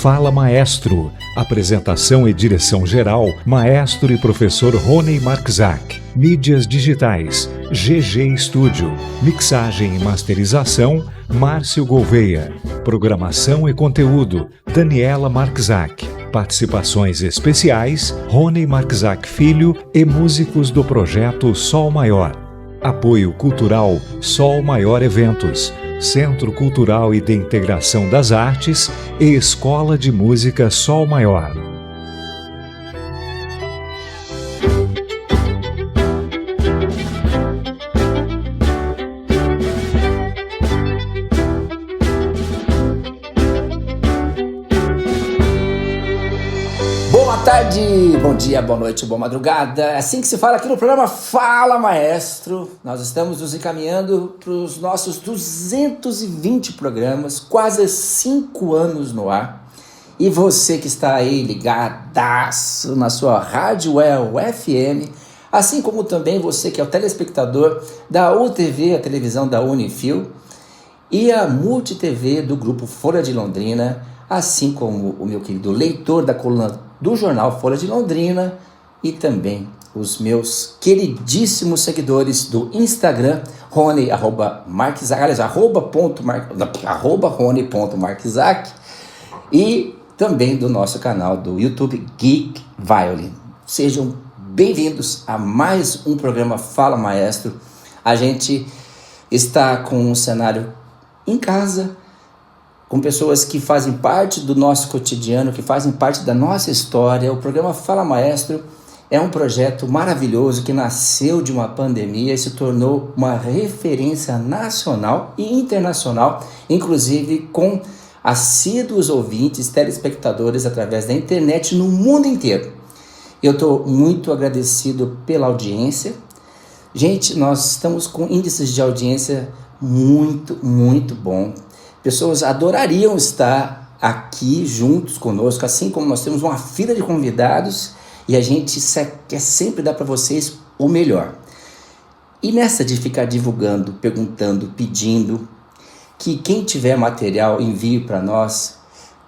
Fala Maestro. Apresentação e direção geral, maestro e professor Rony Marczak. Mídias digitais, GG Studio. Mixagem e masterização, Márcio Gouveia. Programação e conteúdo, Daniela Marczak. Participações especiais, Rony Marczak Filho e músicos do projeto Sol Maior. Apoio cultural, Sol Maior Eventos. Centro Cultural e de Integração das Artes e Escola de Música Sol Maior. Boa tarde, bom dia, boa noite, boa madrugada. É assim que se fala aqui no programa Fala Maestro. Nós estamos nos encaminhando para os nossos 220 programas, quase 5 anos no ar. E você que está aí ligadaço na sua Rádio FM, assim como também você que é o telespectador da UTV, a televisão da Unifil, e a MultiTV do Grupo Folha de Londrina, assim como o meu querido leitor da coluna do jornal Folha de Londrina e também os meus queridíssimos seguidores do Instagram, Rony, @Marczak, aliás, @Rony.Marczak, e também do nosso canal do YouTube Geek Violin. Sejam bem-vindos a mais um programa Fala Maestro. A gente está com um cenário em casa, com pessoas que fazem parte do nosso cotidiano, que fazem parte da nossa história. O programa Fala Maestro é um projeto maravilhoso que nasceu de uma pandemia e se tornou uma referência nacional e internacional, inclusive com assíduos ouvintes, telespectadores através da internet no mundo inteiro. Eu estou muito agradecido pela audiência. Gente, nós estamos com índices de audiência muito bom. Pessoas adorariam estar aqui juntos conosco, assim como nós temos uma fila de convidados e a gente quer sempre dar para vocês o melhor. E nessa de ficar divulgando, perguntando, pedindo, que quem tiver material envie para nós.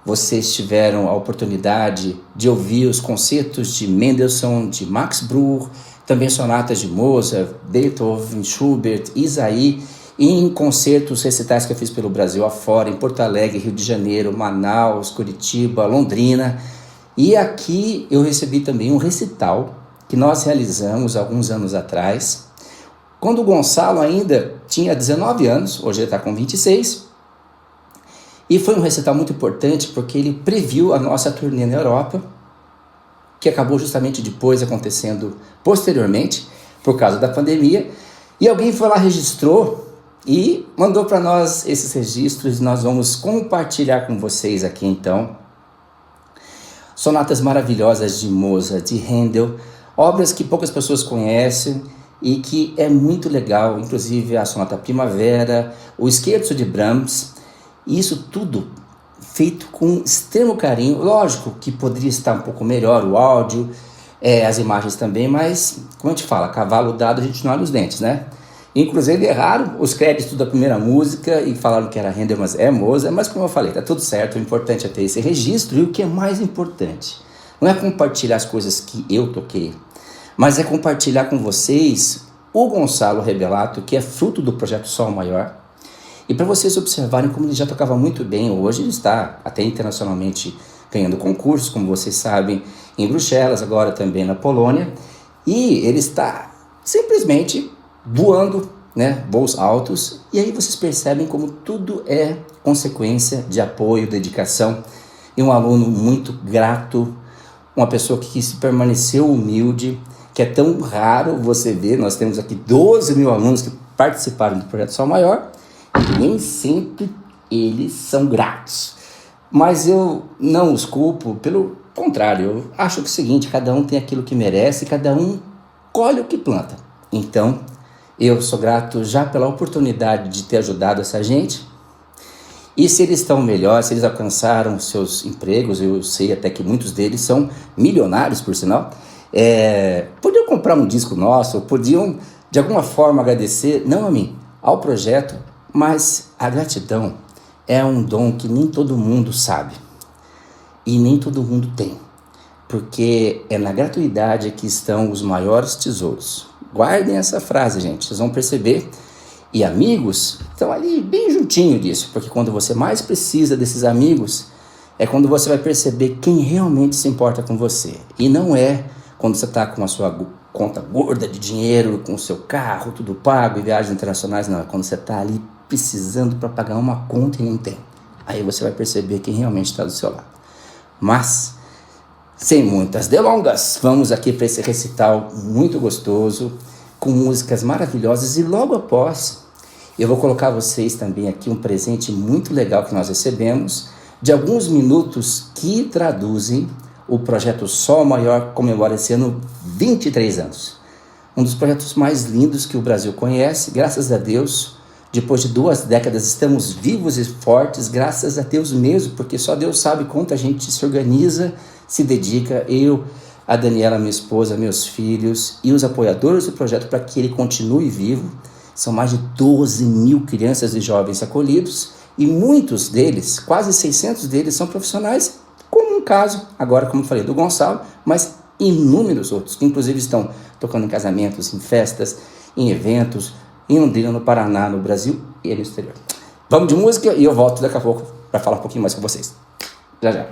Vocês tiveram a oportunidade de ouvir os concertos de Mendelssohn, de Max Bruch, também sonatas de Mozart, Beethoven, Schubert, Isaïe, em concertos, recitais que eu fiz pelo Brasil afora, em Porto Alegre, Rio de Janeiro, Manaus, Curitiba, Londrina. E aqui eu recebi também um recital que nós realizamos alguns anos atrás, quando o Gonçalo ainda tinha 19 anos, hoje ele está com 26. E foi um recital muito importante porque ele previu a nossa turnê na Europa, que acabou justamente depois acontecendo posteriormente, por causa da pandemia. E alguém foi lá, registrou e mandou para nós esses registros. Nós vamos compartilhar com vocês aqui então. Sonatas maravilhosas de Mozart, de Handel, obras que poucas pessoas conhecem e que é muito legal, inclusive a Sonata Primavera, o Scherzo de Brahms, isso tudo feito com extremo carinho. Lógico que poderia estar um pouco melhor o áudio, as imagens também, mas como a gente fala, cavalo dado a gente não olha os dentes, né? Inclusive erraram os créditos da primeira música e falaram que era Handel, mas é Mozart. Mas como eu falei, tá tudo certo, o importante é ter esse registro. E o que é mais importante, não é compartilhar as coisas que eu toquei, mas é compartilhar com vocês o Gonçalo Rebelato, que é fruto do projeto Sol Maior. E para vocês observarem como ele já tocava muito bem, hoje ele está até internacionalmente ganhando concursos, como vocês sabem, em Bruxelas, agora também na Polônia. E ele está simplesmente voando, né, voos altos, e aí vocês percebem como tudo é consequência de apoio, dedicação, e um aluno muito grato, uma pessoa que se permaneceu humilde, que é tão raro você ver. Nós temos aqui 12 mil alunos que participaram do Projeto Sol Maior, e nem sempre eles são gratos, mas eu não os culpo, pelo contrário, eu acho que é o seguinte, cada um tem aquilo que merece, cada um colhe o que planta. Então, eu sou grato já pela oportunidade de ter ajudado essa gente. E se eles estão melhor, se eles alcançaram seus empregos, eu sei até que muitos deles são milionários, por sinal, podiam comprar um disco nosso, podiam de alguma forma agradecer, não a mim, ao projeto, mas a gratidão é um dom que nem todo mundo sabe. e nem todo mundo tem, porque é na gratuidade que estão os maiores tesouros. Guardem essa frase, gente, vocês vão perceber. E amigos estão ali bem juntinho disso, porque quando você mais precisa desses amigos, é quando você vai perceber quem realmente se importa com você. E não é quando você está com a sua conta gorda de dinheiro, com o seu carro, tudo pago e viagens internacionais, não. É quando você está ali precisando para pagar uma conta e não tem. Aí você vai perceber quem realmente está do seu lado. Mas, sem muitas delongas, vamos aqui para esse recital muito gostoso, com músicas maravilhosas, e logo após eu vou colocar a vocês também aqui um presente muito legal que nós recebemos, de alguns minutos que traduzem o projeto Sol Maior comemora esse ano 23 anos. Um dos projetos mais lindos que o Brasil conhece, graças a Deus. Depois de 2 décadas estamos vivos e fortes, graças a Deus mesmo, porque só Deus sabe quanto a gente se organiza, se dedica, eu, a Daniela, minha esposa, meus filhos e os apoiadores do projeto para que ele continue vivo. São mais de 12 mil crianças e jovens acolhidos e muitos deles, quase 600 deles, são profissionais, como um caso, agora como eu falei, do Gonçalo, mas inúmeros outros, que inclusive estão tocando em casamentos, em festas, em eventos, em Londrina, no Paraná, no Brasil e no exterior. Vamos de música e eu volto daqui a pouco para falar um pouquinho mais com vocês. Já já.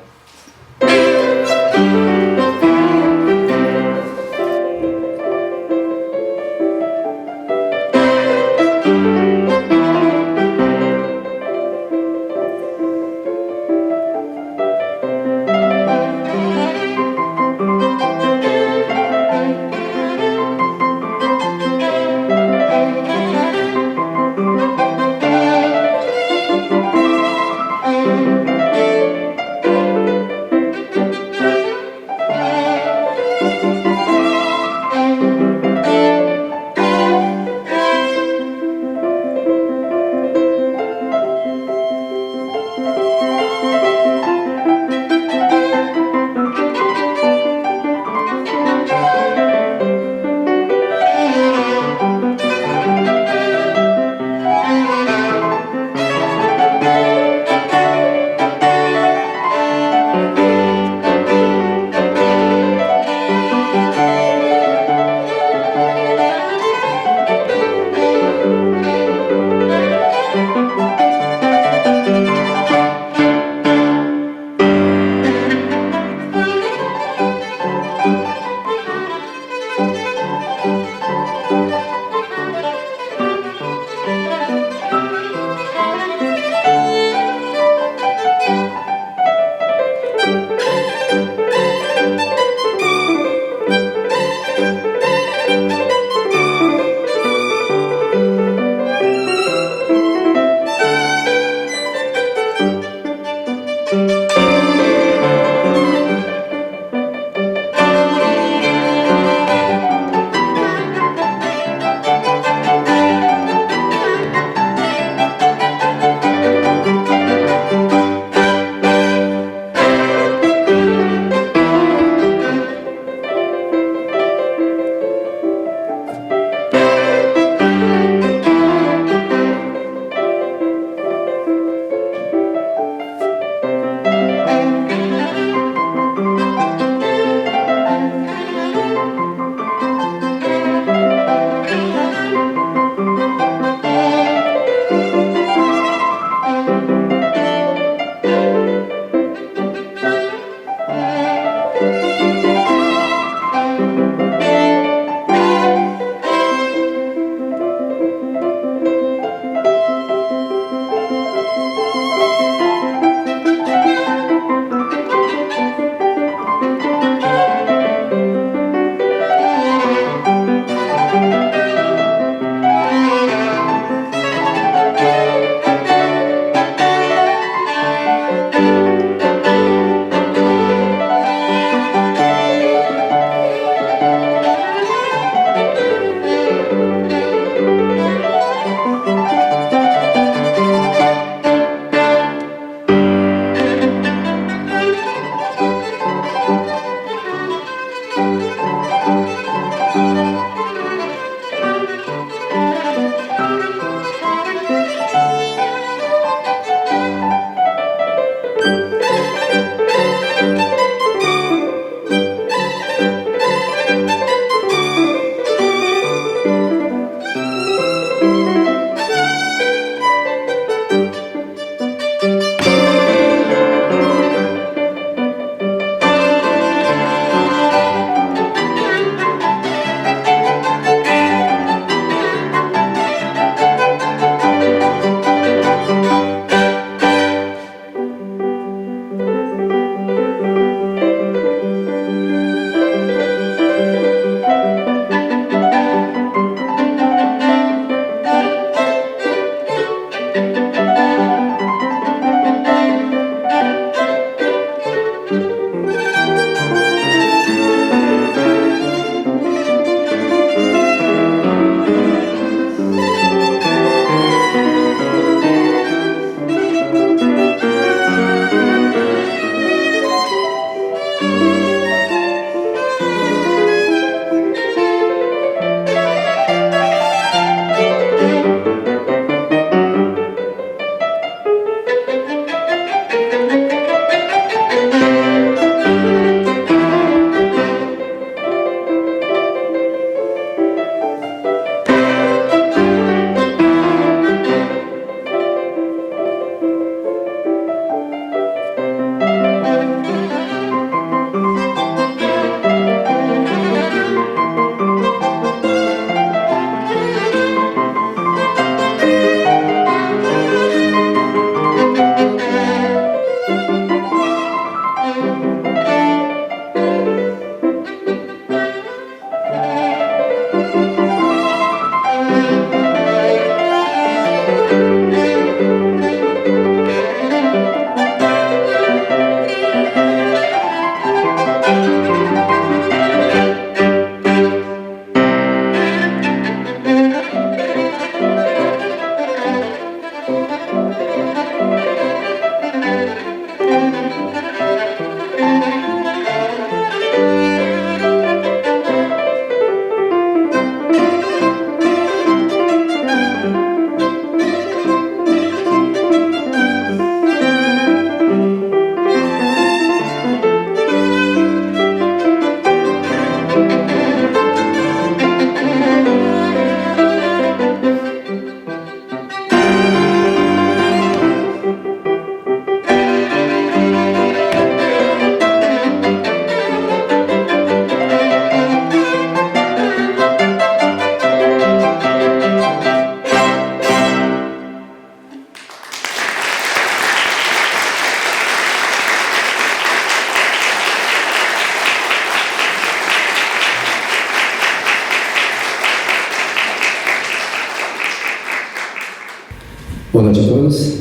Boa noite a todos.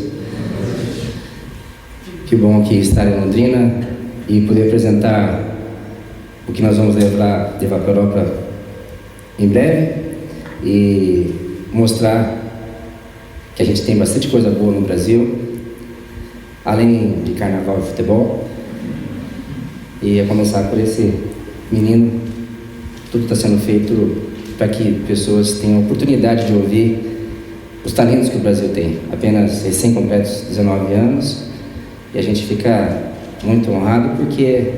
Que bom aqui estar em Londrina e poder apresentar o que nós vamos levar para a Europa em breve e mostrar que a gente tem bastante coisa boa no Brasil, além de carnaval e futebol. E a começar por esse menino, tudo está sendo feito para que pessoas tenham a oportunidade de ouvir os talentos que o Brasil tem. Apenas recém-completos 19 anos, e a gente fica muito honrado porque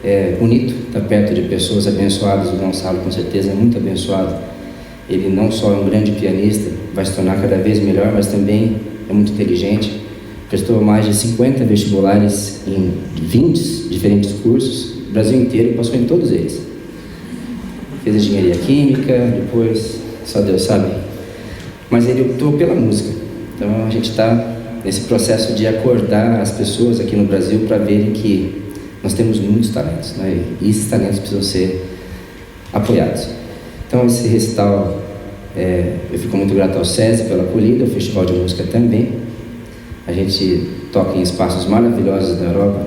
é bonito estar perto de pessoas abençoadas. O Gonçalo, com certeza, é muito abençoado. Ele não só é um grande pianista, vai se tornar cada vez melhor, mas também é muito inteligente. Prestou mais de 50 vestibulares em 20 diferentes cursos, o Brasil inteiro, e passou em todos eles. Fez engenharia química, depois, só Deus sabe. Mas ele optou pela música. Então a gente está nesse processo de acordar as pessoas aqui no Brasil para verem que nós temos muitos talentos, né? E esses talentos precisam ser apoiados. Então esse recital, eu fico muito grato ao SESI pela acolhida, ao Festival de Música também. A gente toca em espaços maravilhosos da Europa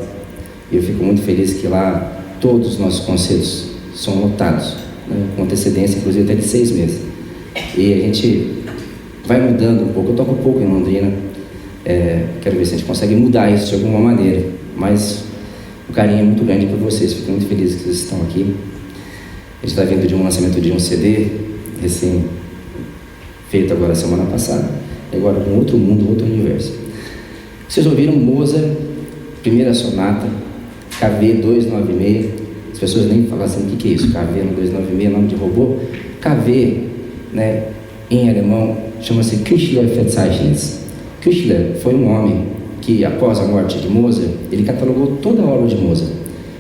e eu fico muito feliz que lá todos os nossos concertos são lotados, né? Com antecedência, inclusive até de 6 meses. E a gente vai mudando um pouco. Eu toco um pouco em Londrina, quero ver se a gente consegue mudar isso de alguma maneira, mas o carinho é muito grande por vocês. Fico muito feliz que vocês estão aqui. A gente está vindo de um lançamento de um CD recém feito agora semana passada, e agora com outro mundo, outro universo. Vocês ouviram Mozart, primeira sonata, KV 296. As pessoas nem falam assim, o que é isso? KV no 296, nome de robô. KV, né, em alemão, chama-se Künstlerverzeichnis. Künstler foi um homem que, após a morte de Mozart, ele catalogou toda a obra de Mozart.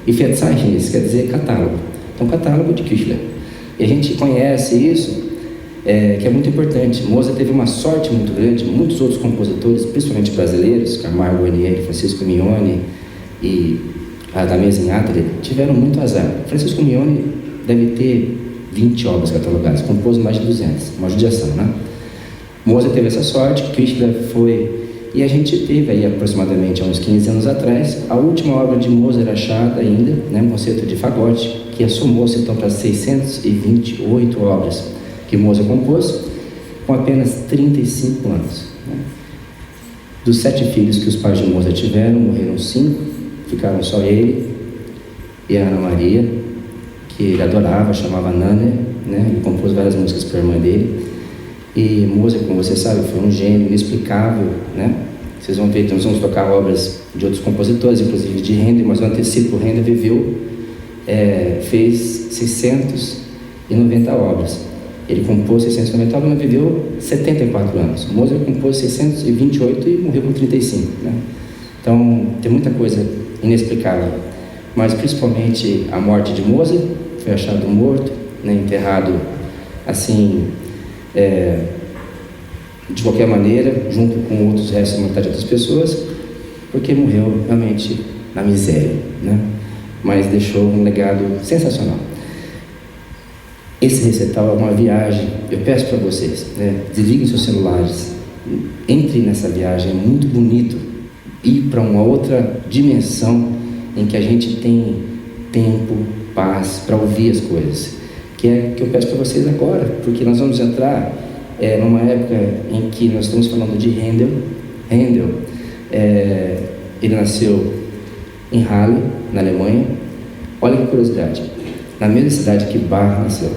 E Verzeichnis quer dizer catálogo. Então, catálogo de Künstler. E a gente conhece isso, que é muito importante. Mozart teve uma sorte muito grande. Muitos outros compositores, principalmente brasileiros, Camargo Guarnieri, Francisco Mignone e Radamés Inátali, tiveram muito azar. Francisco Mignone deve ter 20 obras catalogadas, compôs mais de 200, uma judiação, né? Mozart teve essa sorte, Künstler foi... E a gente teve aí aproximadamente há uns 15 anos atrás a última obra de Mozart achada ainda, né, um concerto de fagote, que somou-se então para 628 obras que Mozart compôs com apenas 35 anos. Né? Dos 7 filhos que os pais de Mozart tiveram, morreram 5, ficaram só ele e a Ana Maria, que ele adorava, chamava Nanner, né? Ele compôs várias músicas para a irmã dele. E Mozart, como você sabe, foi um gênio inexplicável, né? Vocês vão ver, nós vamos tocar obras de outros compositores, inclusive de Handel, mas eu antecipo, Handel viveu, fez 690 obras. Ele compôs 690 obras, mas viveu 74 anos. Mozart compôs 628 e morreu com 35, né? Então, tem muita coisa inexplicável. Mas, principalmente, a morte de Mozart, foi achado morto, né, enterrado, assim... de qualquer maneira, junto com outros restos da metade das pessoas, porque morreu realmente na miséria, né? Mas deixou um legado sensacional. Esse recital é uma viagem. Eu peço para vocês, né, desliguem seus celulares, entrem nessa viagem. É muito bonito ir para uma outra dimensão em que a gente tem tempo, paz para ouvir as coisas, que é que eu peço para vocês agora, porque nós vamos entrar numa época em que nós estamos falando de Handel. Handel, ele nasceu em Halle, na Alemanha. Olha que curiosidade, na mesma cidade que Bach nasceu,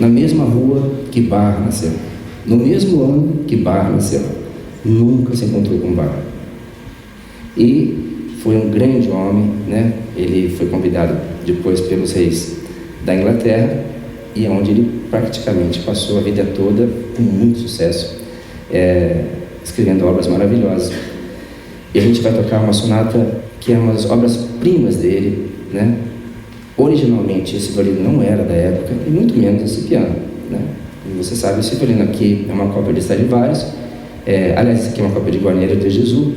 na mesma rua que Bach nasceu, no mesmo ano que Bach nasceu. Nunca se encontrou com Bach. E foi um grande homem, né? Ele foi convidado depois pelos reis da Inglaterra, e onde ele praticamente passou a vida toda com muito sucesso, escrevendo obras maravilhosas. E a gente vai tocar uma sonata que é uma das obras-primas dele, né? Originalmente esse violino não era da época, e muito menos esse piano, né? E você sabe, esse violino aqui é uma cópia de Stradivarius, aliás, esse aqui é uma cópia de Guarneri de Jesus,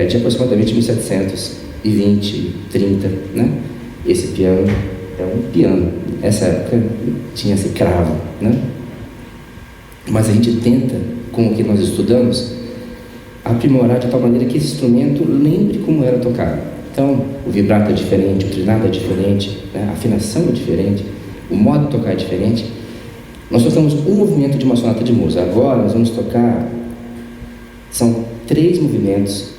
de aproximadamente 1720, 30, né? Esse piano é um piano. Essa época tinha esse cravo, né? Mas a gente tenta, com o que nós estudamos, aprimorar de tal maneira que esse instrumento lembre como era tocado. Então, o vibrato é diferente, o trinado é diferente, né? A afinação é diferente, o modo de tocar é diferente. Nós tocamos um movimento de uma sonata de Mozart. Agora nós vamos tocar, são 3 movimentos,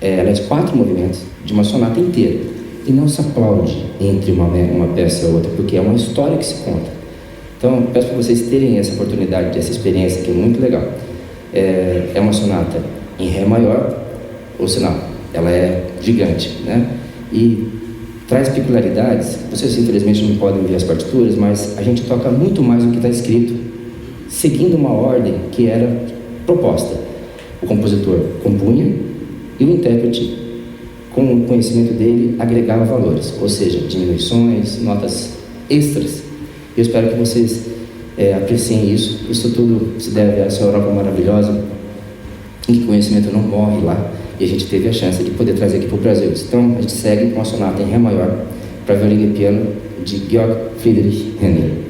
aliás, 4 movimentos de uma sonata inteira. E não se aplaude entre uma peça e outra, porque é uma história que se conta. Então, peço para vocês terem essa oportunidade, essa experiência, que é muito legal. É uma sonata em Ré maior, ou senão, ela é gigante, né? E traz peculiaridades. Vocês, infelizmente, não podem ver as partituras, mas a gente toca muito mais do que está escrito, seguindo uma ordem que era proposta. O compositor compunha e o intérprete, com o conhecimento dele, agregava valores, ou seja, diminuições, notas extras. Eu espero que vocês apreciem isso. Isso tudo se deve a essa Europa maravilhosa, em que o conhecimento não morre lá, e a gente teve a chance de poder trazer aqui para o Brasil. Então, a gente segue com a sonata em Ré maior para violino e piano de Georg Friedrich Händel.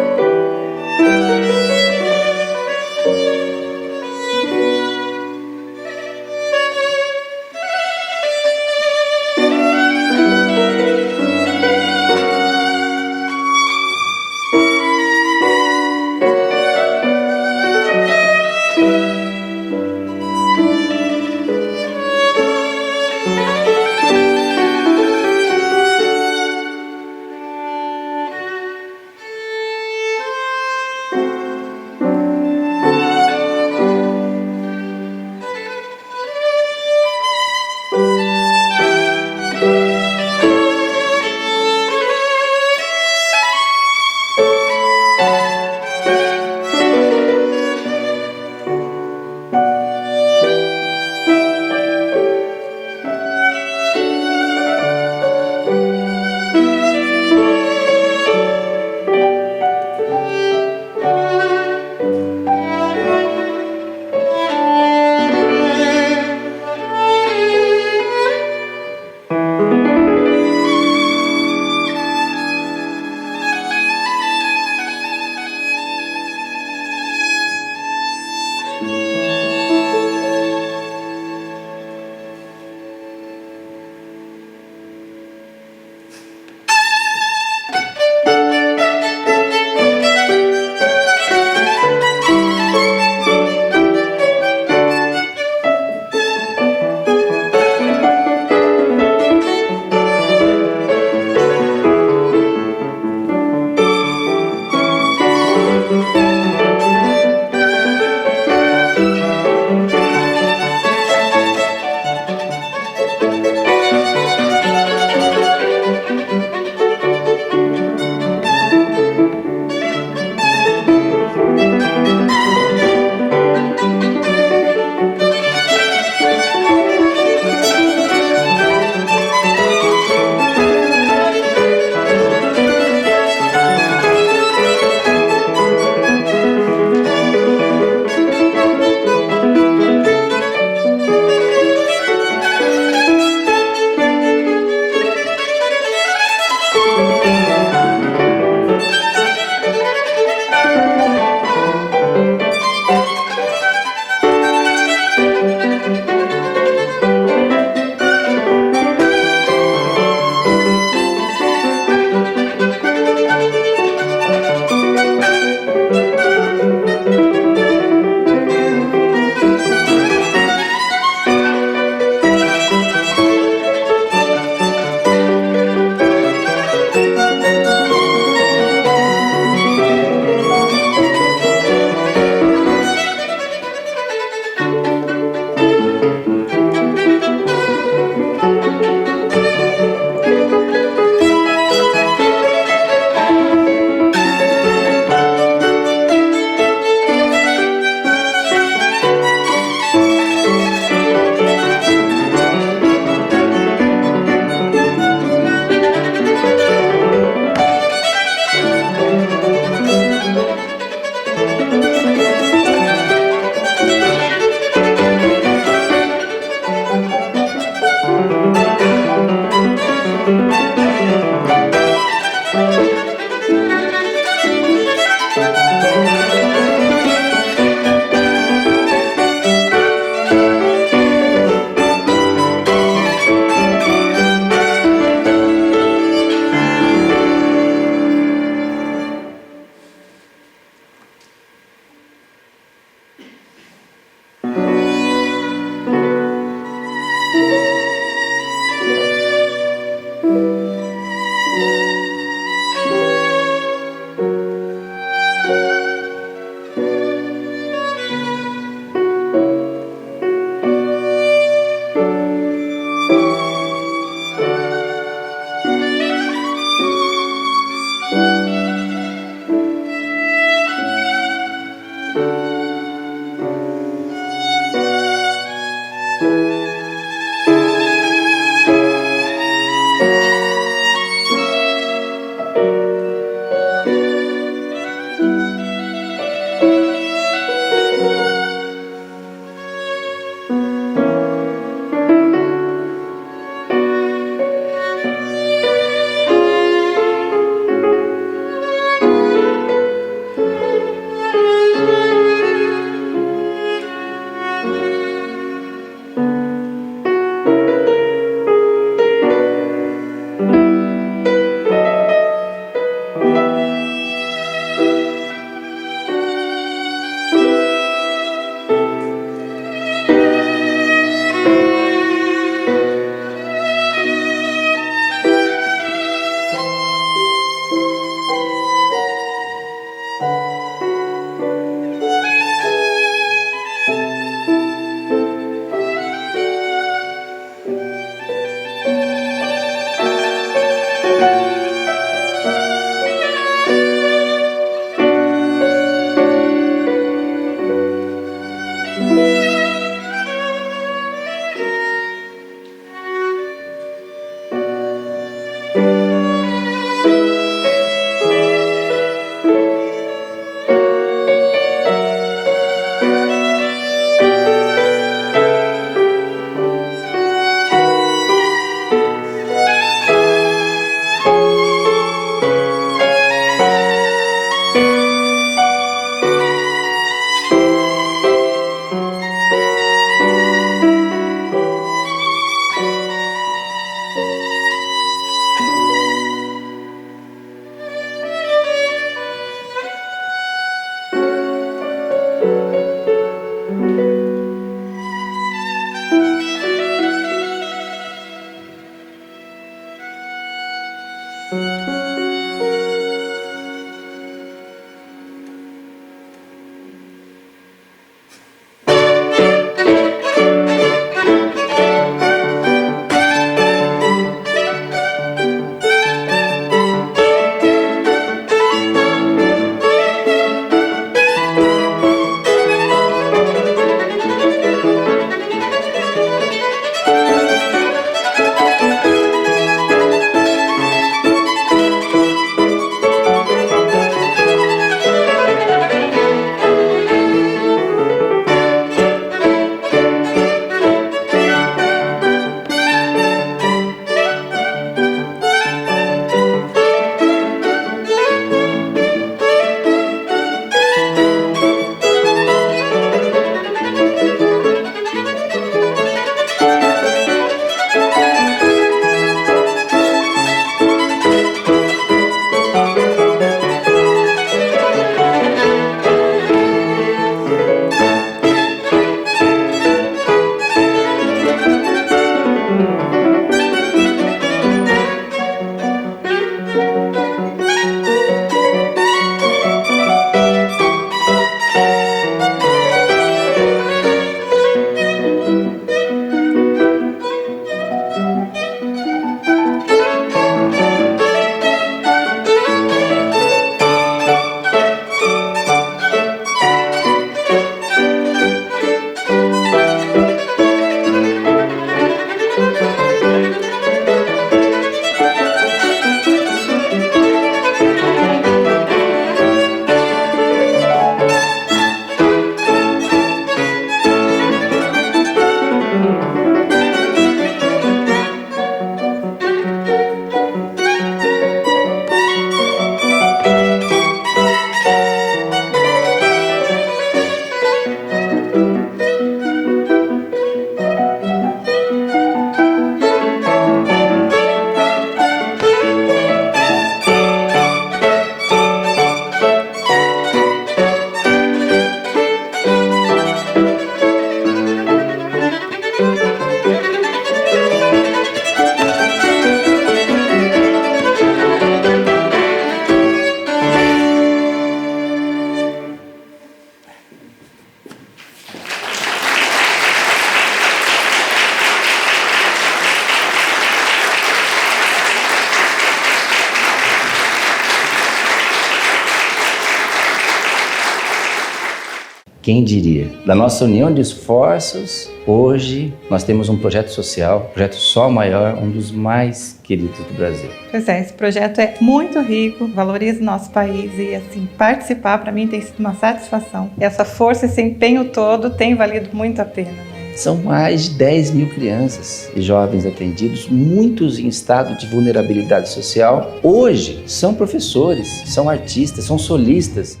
Quem diria? Da nossa união de esforços, hoje nós temos um projeto social, projeto Sol Maior, um dos mais queridos do Brasil. Pois é, esse projeto é muito rico, valoriza o nosso país e assim, participar para mim tem sido uma satisfação. Essa força, esse empenho todo tem valido muito a pena, né? São mais de 10 mil crianças e jovens atendidos, muitos em estado de vulnerabilidade social. Hoje são professores, são artistas, são solistas.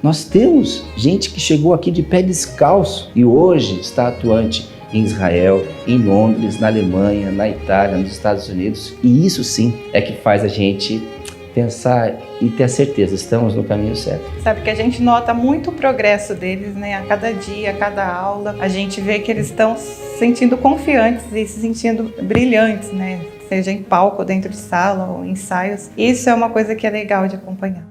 Nós temos gente que chegou aqui de pé descalço e hoje está atuante em Israel, em Londres, na Alemanha, na Itália, nos Estados Unidos. E isso sim é que faz a gente pensar e ter a certeza, estamos no caminho certo. Sabe que a gente nota muito o progresso deles, né? A cada dia, a cada aula, a gente vê que eles estão se sentindo confiantes e se sentindo brilhantes, né? Seja em palco, dentro de sala ou ensaios. Isso é uma coisa que é legal de acompanhar.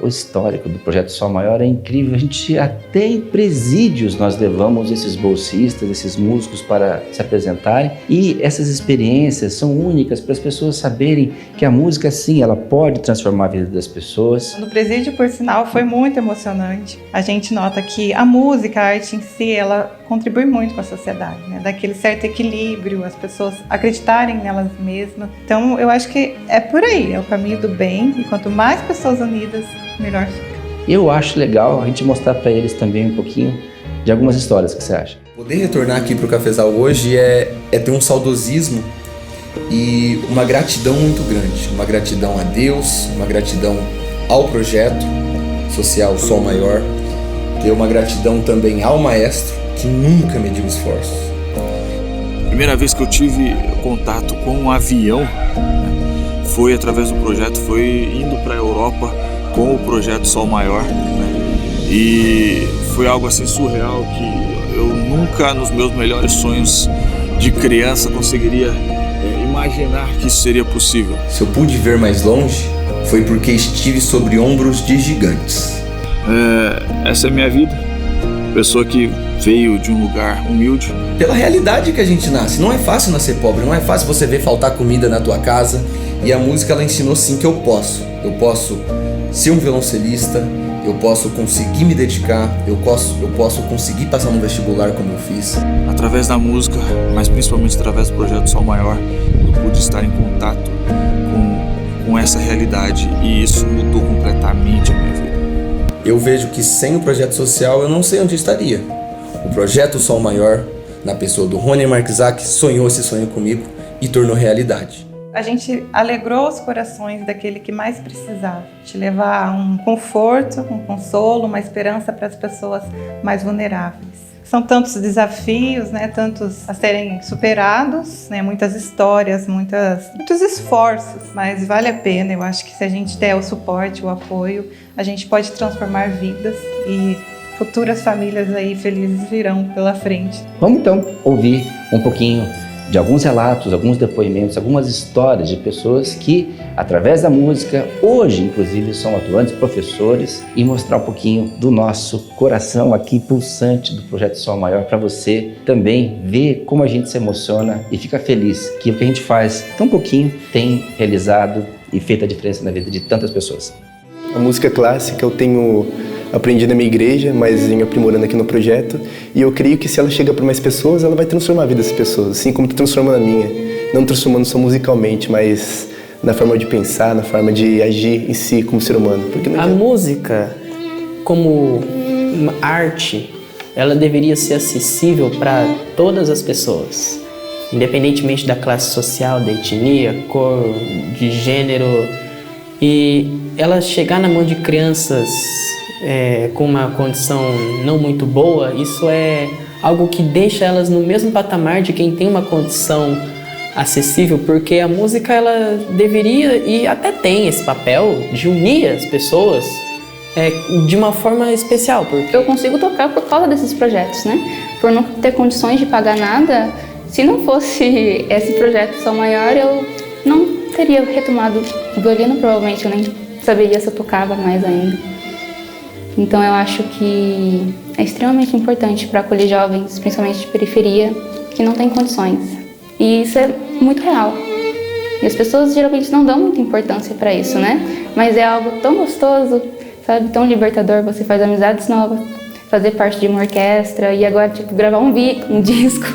O histórico do Projeto Sol Maior é incrível. A gente até em presídios nós levamos esses bolsistas, esses músicos para se apresentarem, e essas experiências são únicas para as pessoas saberem que a música, sim, ela pode transformar a vida das pessoas. No presídio, por sinal, foi muito emocionante. A gente nota que a música, a arte em si, ela contribui muito com a sociedade, né? Daquele certo equilíbrio, as pessoas acreditarem nelas mesmas. Então, eu acho que é por aí, é o caminho do bem, e quanto mais pessoas unidas, melhor fica. Eu acho legal a gente mostrar para eles também um pouquinho de algumas histórias. O que você acha? Poder retornar aqui para o Cafezal hoje é ter um saudosismo e uma gratidão muito grande. Uma gratidão a Deus, uma gratidão ao projeto social Sol Maior, ter uma gratidão também ao maestro, que nunca mediu esforços. Primeira vez que eu tive contato com um avião, né, foi através do projeto, foi indo para a Europa com o projeto Sol Maior, né, e foi algo assim surreal que eu nunca nos meus melhores sonhos de criança conseguiria imaginar que isso seria possível. Se eu pude ver mais longe, foi porque estive sobre ombros de gigantes. Essa é a minha vida, pessoa que veio de um lugar humilde. Pela realidade que a gente nasce, não é fácil nascer pobre, não é fácil você ver faltar comida na tua casa, e a música ela ensinou sim que eu posso ser um violoncelista, eu posso conseguir me dedicar, eu posso conseguir passar no vestibular como eu fiz. Através da música, mas principalmente através do projeto Sol Maior, eu pude estar em contato com essa realidade, e isso mudou completamente a minha vida. Eu vejo que sem o projeto social eu não sei onde estaria. O projeto Sol Maior, na pessoa do Rony Marczak, sonhou esse sonho comigo e tornou realidade. A gente alegrou os corações daquele que mais precisava, de levar um conforto, um consolo, uma esperança para as pessoas mais vulneráveis. São tantos desafios, né, tantos a serem superados, né, muitas histórias, muitos esforços, mas vale a pena. Eu acho que se a gente der o suporte, o apoio, a gente pode transformar vidas e futuras famílias aí felizes virão pela frente. Vamos então ouvir um pouquinho de alguns relatos, alguns depoimentos, algumas histórias de pessoas que, através da música, hoje inclusive são atuantes, professores, e mostrar um pouquinho do nosso coração aqui pulsante do Projeto Sol Maior para você também ver como a gente se emociona e fica feliz que o que a gente faz tão pouquinho tem realizado e feito a diferença na vida de tantas pessoas. A música clássica eu tenho aprendi na minha igreja, mas venho aprimorando aqui no projeto, e eu creio que se ela chega para mais pessoas, ela vai transformar a vida das pessoas, assim como está transformando a minha, não transformando só musicalmente, mas na forma de pensar, na forma de agir em si como ser humano. A música, como arte, ela deveria ser acessível para todas as pessoas, independentemente da classe social, da etnia, cor, de gênero, e ela chegar na mão de crianças com uma condição não muito boa, isso é algo que deixa elas no mesmo patamar de quem tem uma condição acessível, porque a música ela deveria e até tem esse papel de unir as pessoas de uma forma especial. Eu consigo tocar por causa desses projetos, né? por não ter condições de pagar nada, se não fosse esse projeto Sol Maior, eu não teria retomado o violino, provavelmente eu nem saberia se eu tocava mais ainda. Então eu acho que é extremamente importante para acolher jovens, principalmente de periferia, que não têm condições. E isso é muito real. E as pessoas geralmente não dão muita importância para isso, né? Mas é algo tão gostoso, sabe? Tão libertador, você faz amizades novas, fazer parte de uma orquestra e agora, gravar um disco.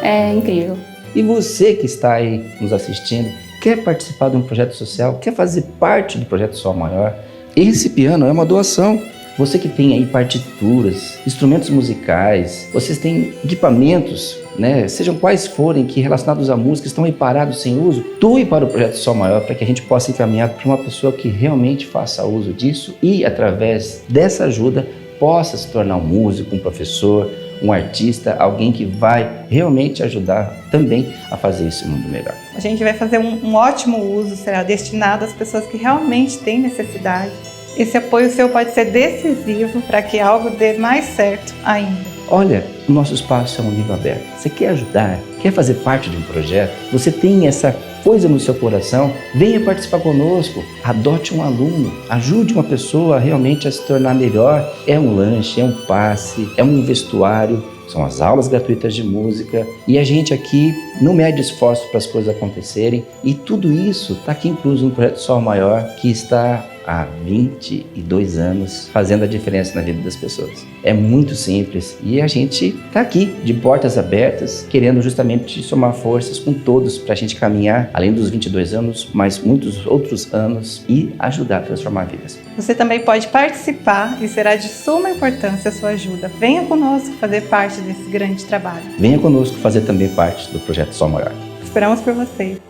É incrível. E você que está aí nos assistindo, quer participar de um projeto social, quer fazer parte do projeto Sol Maior? Esse piano é uma doação. Você que tem aí partituras, instrumentos musicais, vocês têm equipamentos, né, sejam quais forem, que relacionados à música estão aí parados sem uso, doe para o projeto Sol Maior para que a gente possa encaminhar para uma pessoa que realmente faça uso disso e, através dessa ajuda, possa se tornar um músico, um professor, um artista, alguém que vai realmente ajudar também a fazer esse mundo melhor. A gente vai fazer um ótimo uso, será destinado às pessoas que realmente têm necessidade. Esse apoio seu pode ser decisivo para que algo dê mais certo ainda. Olha, o nosso espaço é um livro aberto. Você quer ajudar? Quer fazer parte de um projeto? Você tem essa coisa no seu coração? Venha participar conosco. Adote um aluno. Ajude uma pessoa realmente a se tornar melhor. É um lanche, é um passe, é um vestuário. São as aulas gratuitas de música. E a gente aqui não mede esforço para as coisas acontecerem. E tudo isso está aqui incluso no Projeto Sol Maior, que está há 22 anos fazendo a diferença na vida das pessoas. É muito simples e a gente está aqui de portas abertas, querendo justamente somar forças com todos para a gente caminhar além dos 22 anos, mas muitos outros anos e ajudar a transformar vidas. Você também pode participar e será de suma importância a sua ajuda. Venha conosco fazer parte desse grande trabalho. Venha conosco fazer também parte do Projeto Sol Maior. Esperamos por vocês.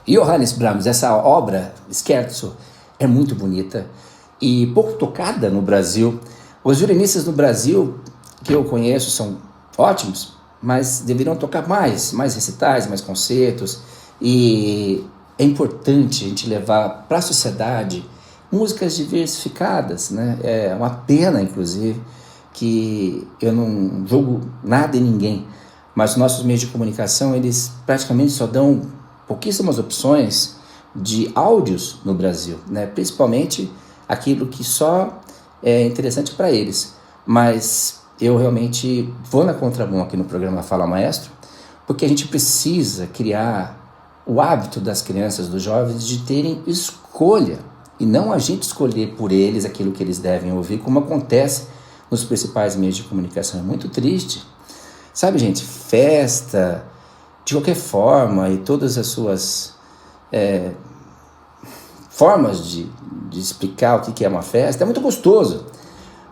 Johannes Brahms, essa obra, Scherzo, é muito bonita e pouco tocada no Brasil. Os violinistas no Brasil, que eu conheço, são ótimos, mas deveriam tocar mais recitais, mais concertos. E é importante a gente levar para a sociedade músicas diversificadas, né? É uma pena, inclusive, que eu não julgo nada e ninguém, mas os nossos meios de comunicação, eles praticamente só dão pouquíssimas opções de áudios no Brasil, né? Principalmente aquilo que só é interessante para eles. Mas eu realmente vou na contramão aqui no programa Fala Maestro, porque a gente precisa criar o hábito das crianças, dos jovens, de terem escolha, e não a gente escolher por eles aquilo que eles devem ouvir, como acontece nos principais meios de comunicação. É muito triste. Sabe, gente, festa, de qualquer forma, e todas as suas formas de explicar o que é uma festa, é muito gostoso,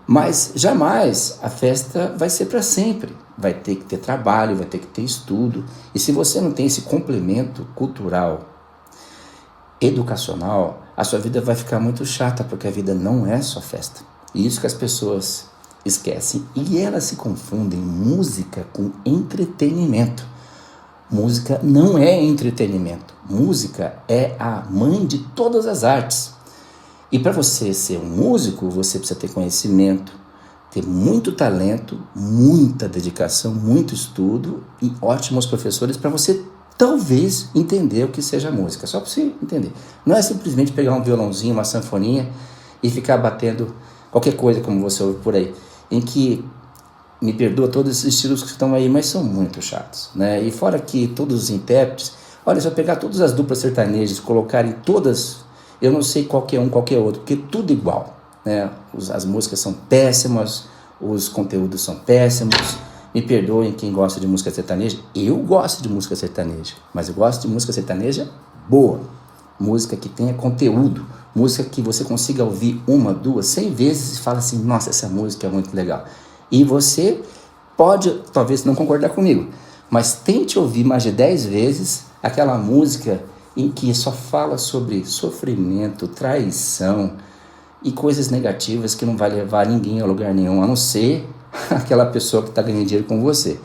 mas jamais a festa vai ser para sempre. Vai ter que ter trabalho, vai ter que ter estudo, e se você não tem esse complemento cultural, educacional, a sua vida vai ficar muito chata, porque a vida não é só festa. E isso que as pessoas esquecem, e elas se confundem música com entretenimento. Música não é entretenimento. Música é a mãe de todas as artes. E para você ser um músico, você precisa ter conhecimento, ter muito talento, muita dedicação, muito estudo e ótimos professores para você talvez entender o que seja música. Só para você entender. Não é simplesmente pegar um violãozinho, uma sanfoninha e ficar batendo qualquer coisa como você ouve por aí, em que, me perdoa todos esses estilos que estão aí, mas são muito chatos, né? E fora que todos os intérpretes, olha, se eu pegar todas as duplas sertanejas, colocarem todas, eu não sei qual que é um, qual que é outro, porque tudo igual, né? As músicas são péssimas, os conteúdos são péssimos. Me perdoem quem gosta de música sertaneja, eu gosto de música sertaneja, mas eu gosto de música sertaneja boa, música que tenha conteúdo, música que você consiga ouvir 1, 2, 100 vezes e fala assim, nossa, essa música é muito legal. E você pode, talvez, não concordar comigo, mas tente ouvir mais de 10 vezes aquela música em que só fala sobre sofrimento, traição e coisas negativas que não vai levar ninguém a lugar nenhum, a não ser aquela pessoa que está ganhando dinheiro com você.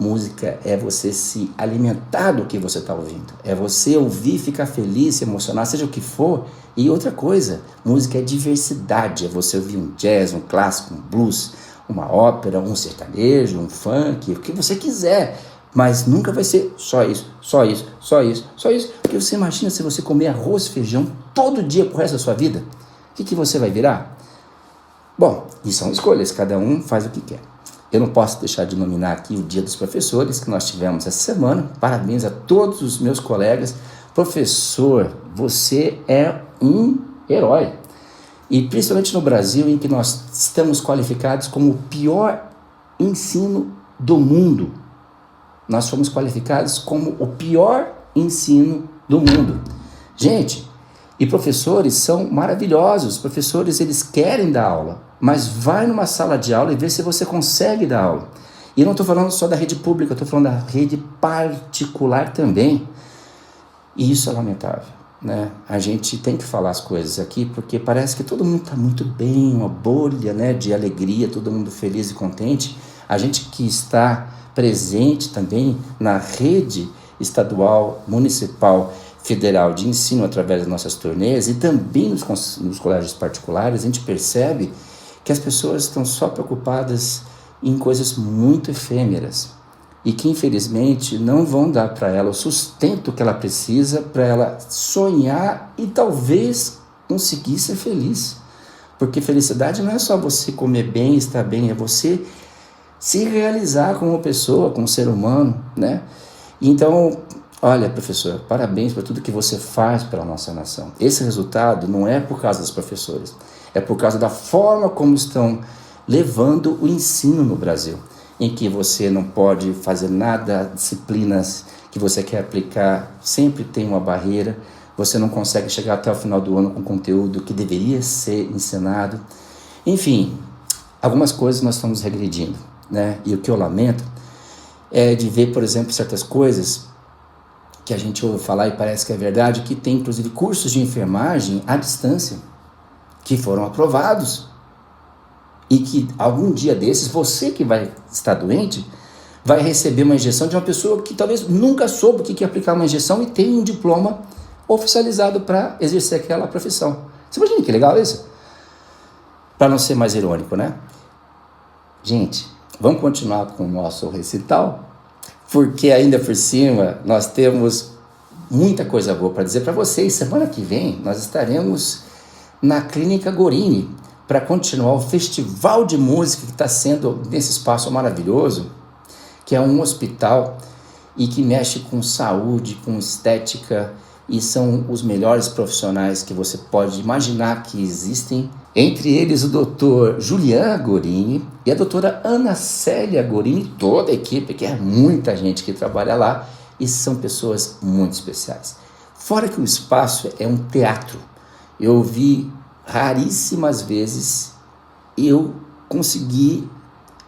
Música é você se alimentar do que você está ouvindo. É você ouvir, ficar feliz, se emocionar, seja o que for. E outra coisa, música é diversidade. É você ouvir um jazz, um clássico, um blues, uma ópera, um sertanejo, um funk, o que você quiser. Mas nunca vai ser só isso, só isso, só isso, só isso. Porque você imagina se você comer arroz e feijão todo dia pro resto da sua vida. O que você vai virar? Bom, e são escolhas, cada um faz o que quer. Eu não posso deixar de nominar aqui o Dia dos Professores que nós tivemos essa semana. Parabéns a todos os meus colegas. Professor, você é um herói. E principalmente no Brasil, em que nós estamos qualificados como o pior ensino do mundo. Nós fomos qualificados como o pior ensino do mundo. Gente, e professores são maravilhosos. Professores, eles querem dar aula. Mas vai numa sala de aula e vê se você consegue dar aula. E eu não estou falando só da rede pública, eu estou falando da rede particular também. E isso é lamentável, né? A gente tem que falar as coisas aqui, porque parece que todo mundo está muito bem, uma bolha, né, de alegria, todo mundo feliz e contente. A gente que está presente também na rede estadual, municipal, federal de ensino através das nossas turnês e também nos colégios particulares, a gente percebe que as pessoas estão só preocupadas em coisas muito efêmeras e que infelizmente não vão dar para ela o sustento que ela precisa para ela sonhar e talvez conseguir ser feliz. Porque felicidade não é só você comer bem, estar bem, é você se realizar como pessoa, como ser humano, né? Então, olha, professor, parabéns por tudo que você faz pela nossa nação. Esse resultado não é por causa dos professores, é por causa da forma como estão levando o ensino no Brasil, em que você não pode fazer nada, disciplinas que você quer aplicar, sempre tem uma barreira, você não consegue chegar até o final do ano com conteúdo que deveria ser ensinado. Enfim, algumas coisas nós estamos regredindo, né? E o que eu lamento é de ver, por exemplo, certas coisas que a gente ouve falar e parece que é verdade, que tem inclusive cursos de enfermagem à distância, que foram aprovados, e que algum dia desses, você que vai estar doente, vai receber uma injeção de uma pessoa que talvez nunca soube o que é aplicar uma injeção e tem um diploma oficializado para exercer aquela profissão. Você imagina que legal isso? Para não ser mais irônico, né? Gente, vamos continuar com o nosso recital? Porque ainda por cima nós temos muita coisa boa para dizer para vocês. Semana que vem nós estaremos na Clínica Gorini para continuar o festival de música que está sendo nesse espaço maravilhoso, que é um hospital e que mexe com saúde, com estética, e são os melhores profissionais que você pode imaginar que existem. Entre eles o Dr. Julian Gorini e a doutora Ana Célia Gorini, toda a equipe, que é muita gente que trabalha lá, e são pessoas muito especiais. Fora que o espaço é um teatro. Eu vi raríssimas vezes eu consegui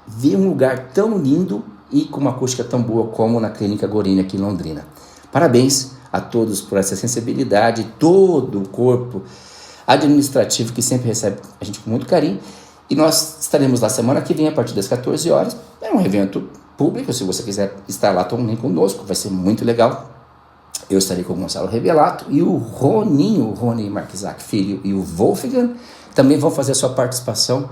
ver um lugar tão lindo e com uma acústica tão boa como na Clínica Gorini aqui em Londrina. Parabéns a todos por essa sensibilidade, todo o corpo administrativo que sempre recebe a gente com muito carinho. E nós estaremos lá semana que vem a partir das 14 horas. É um evento público, se você quiser estar lá também conosco, vai ser muito legal. Eu estarei com o Gonçalo Revelato e o Rony Marczak Filho e o Wolfgang também vão fazer a sua participação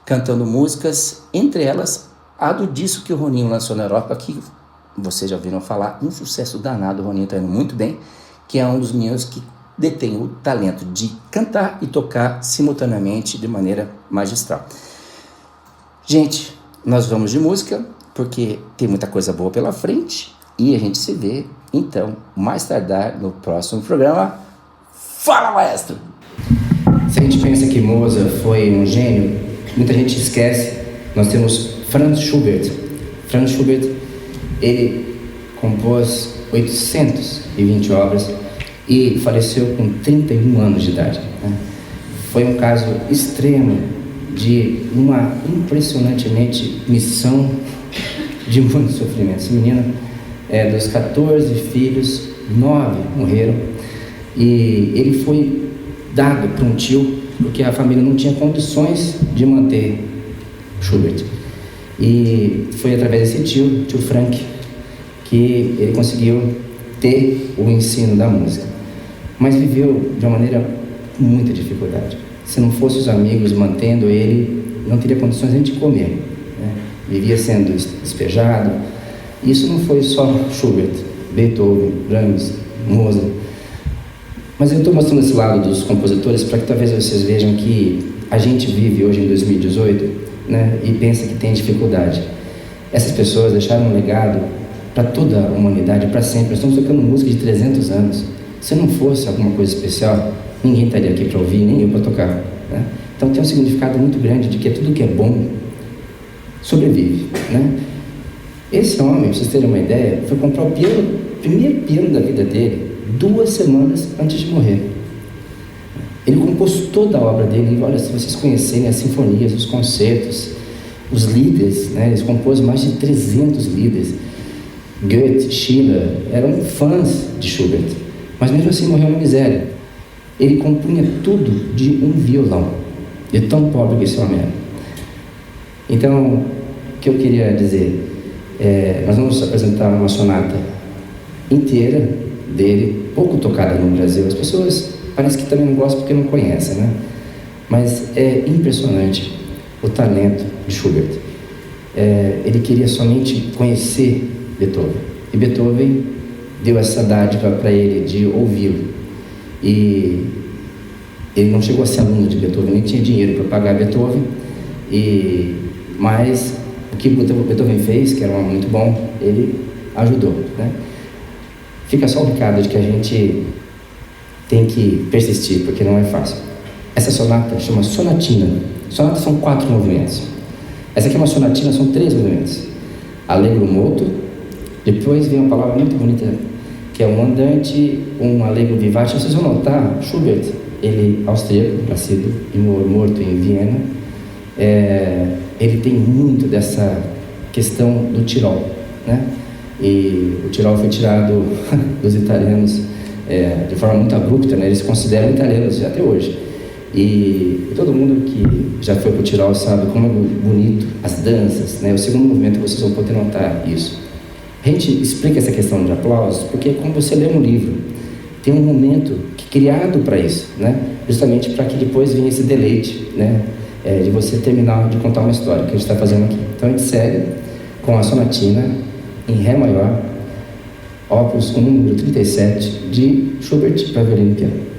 cantando músicas, entre elas a do disco que o Roninho lançou na Europa, que vocês já ouviram falar, um sucesso danado. O Roninho está indo muito bem, que é um dos meninos que detém o talento de cantar e tocar simultaneamente de maneira magistral. Gente, nós vamos de música, porque tem muita coisa boa pela frente, e a gente se vê, então, mais tardar no próximo programa. Fala, maestro! Se a gente pensa que Mozart foi um gênio, muita gente esquece. Nós temos Franz Schubert. Franz Schubert, ele compôs 820 obras e faleceu com 31 anos de idade. Foi um caso extremo de uma impressionantemente missão de muito sofrimento. Esse menino, dos 14 filhos, 9 morreram, e ele foi dado para um tio porque a família não tinha condições de manter Schubert. E foi através desse tio Frank, que ele conseguiu ter o ensino da música. Mas viveu de uma maneira com muita dificuldade. Se não fosse os amigos mantendo ele, não teria condições nem de comer, né? Vivia sendo despejado. Isso não foi só Schubert, Beethoven, Brahms, Mozart. Mas eu estou mostrando esse lado dos compositores para que talvez vocês vejam que a gente vive hoje em 2018, né, e pensa que tem dificuldade. Essas pessoas deixaram um legado para toda a humanidade, para sempre. Nós estamos tocando música de 300 anos. Se não fosse alguma coisa especial, ninguém estaria aqui para ouvir, nem eu para tocar, né? Então tem um significado muito grande de que tudo que é bom sobrevive, né? Esse homem, para vocês terem uma ideia, foi comprar o primeiro piano da vida dele 2 semanas antes de morrer. Ele compôs toda a obra dele. Olha, se vocês conhecerem as sinfonias, os concertos, os líderes, né? Eles compôs mais de 300 líderes. Goethe, Schiller eram fãs de Schubert, mas mesmo assim morreu na miséria. Ele compunha tudo de um violão, de tão pobre que esse homem era. Então, o que eu queria dizer, nós vamos apresentar uma sonata inteira dele, pouco tocada no Brasil. As pessoas parece que também não gostam porque não conhecem, né? Mas é impressionante o talento de Schubert. Ele queria somente conhecer Beethoven, e Beethoven deu essa dádiva para ele de ouvi-lo. E ele não chegou a ser aluno de Beethoven, nem tinha dinheiro para pagar Beethoven, mas o que Beethoven fez, que era muito bom, ele ajudou, né? Fica só o recado de que a gente tem que persistir, porque não é fácil. Essa sonata chama sonatina. Sonata são 4 movimentos. Essa aqui é uma sonatina, são 3 movimentos. Allegro molto, depois vem uma palavra muito bonita, que é um andante, um allegro vivace. Vocês vão notar, Schubert, ele austríaco, nascido e morto em Viena, ele tem muito dessa questão do Tirol, né? E o Tirol foi tirado dos italianos de forma muito abrupta, né? Eles se consideram italianos até hoje. E todo mundo que já foi para o Tirol sabe como é bonito as danças, né? O segundo movimento vocês vão poder notar isso. A gente explica essa questão de aplausos porque é como você lê um livro. Tem um momento criado para isso, né? Justamente para que depois venha esse deleite, né? De você terminar de contar uma história que a gente está fazendo aqui. Então a gente segue com a sonatina em Ré maior, opus número 37 de Schubert para violino e piano.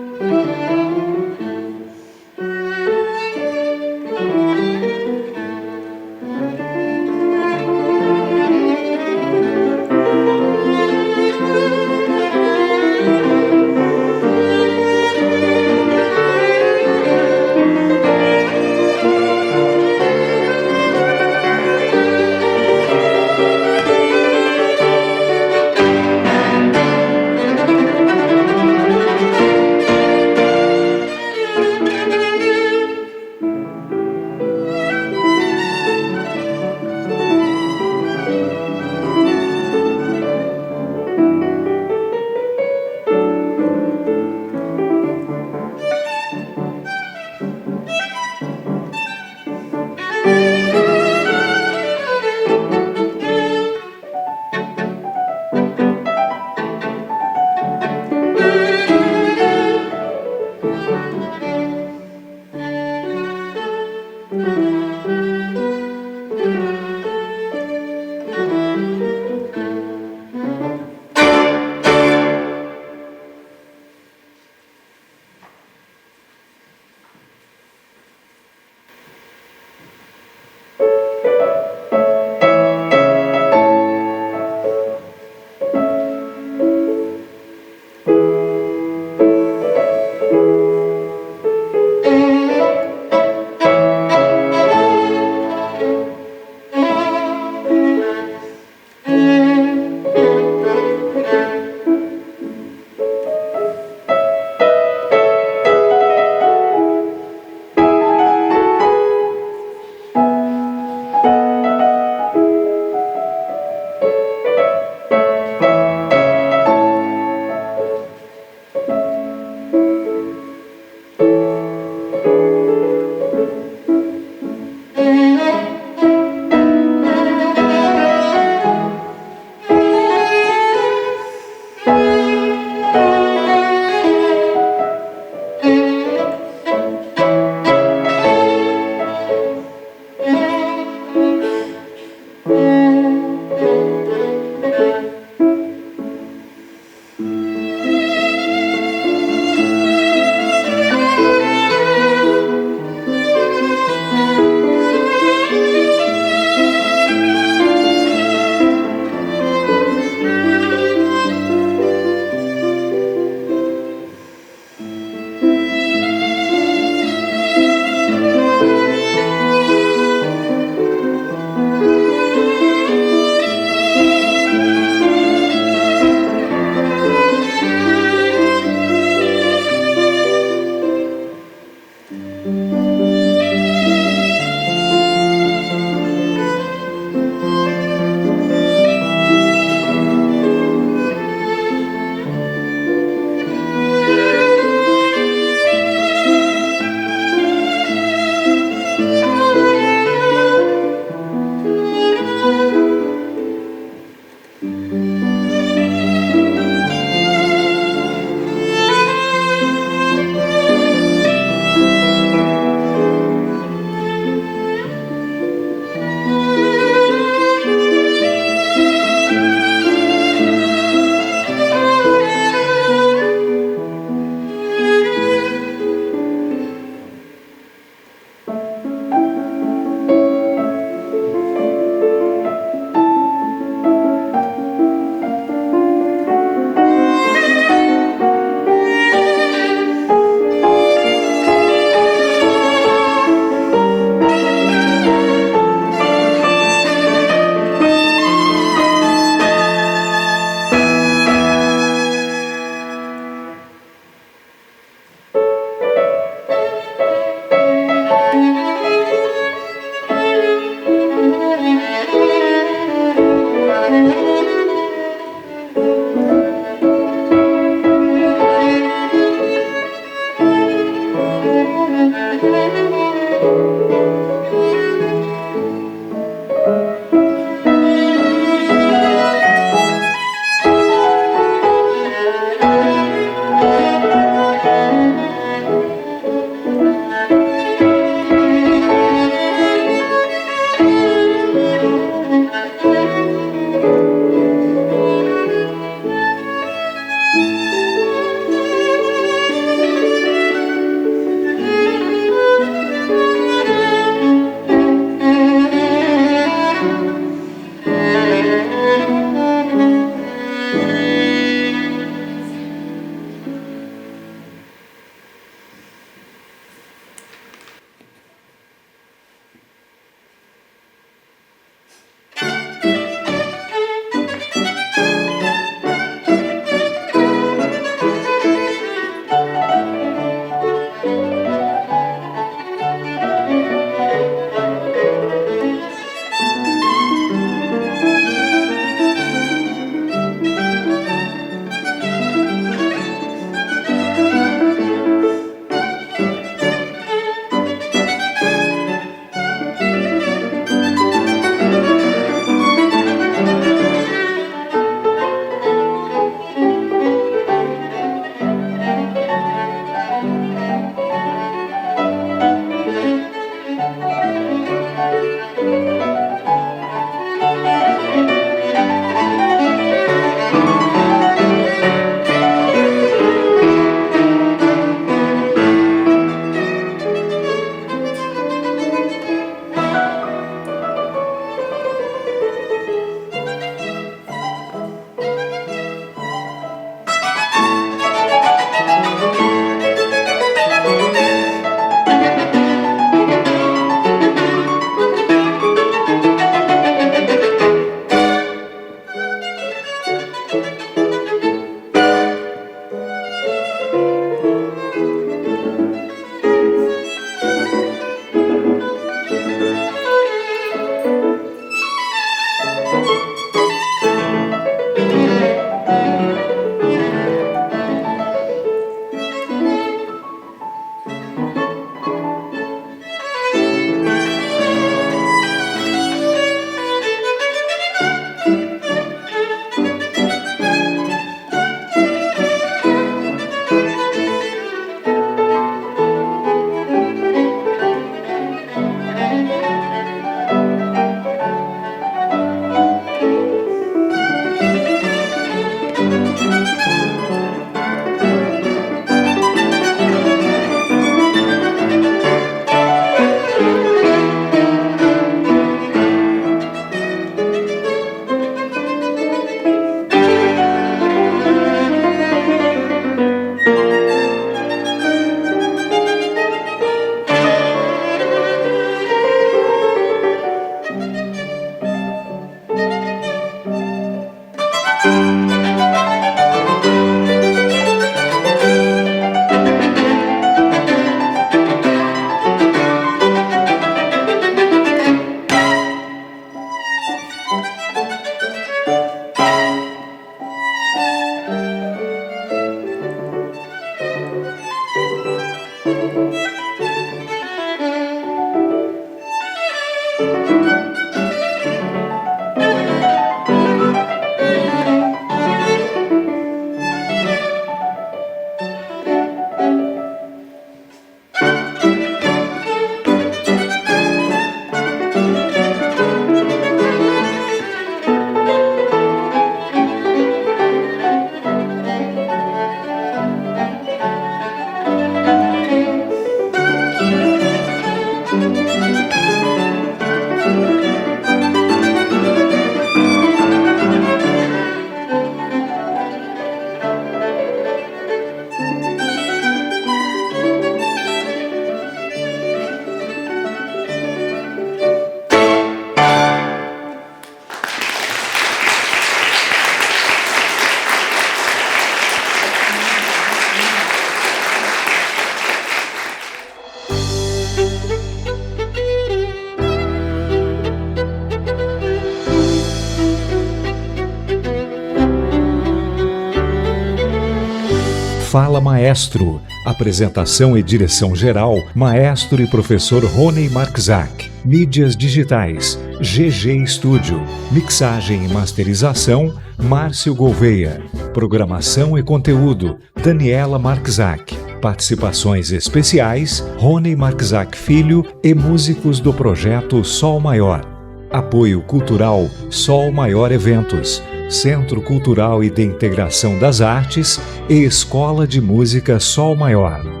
Fala Maestro. Apresentação e direção geral, maestro e professor Rony Marczak. Mídias digitais, GG Studio. Mixagem e masterização, Márcio Gouveia. Programação e conteúdo, Daniela Marczak. Participações especiais, Rony Marczak Filho e músicos do projeto Sol Maior. Apoio cultural, Sol Maior Eventos. Centro Cultural e de Integração das Artes e Escola de Música Sol Maior.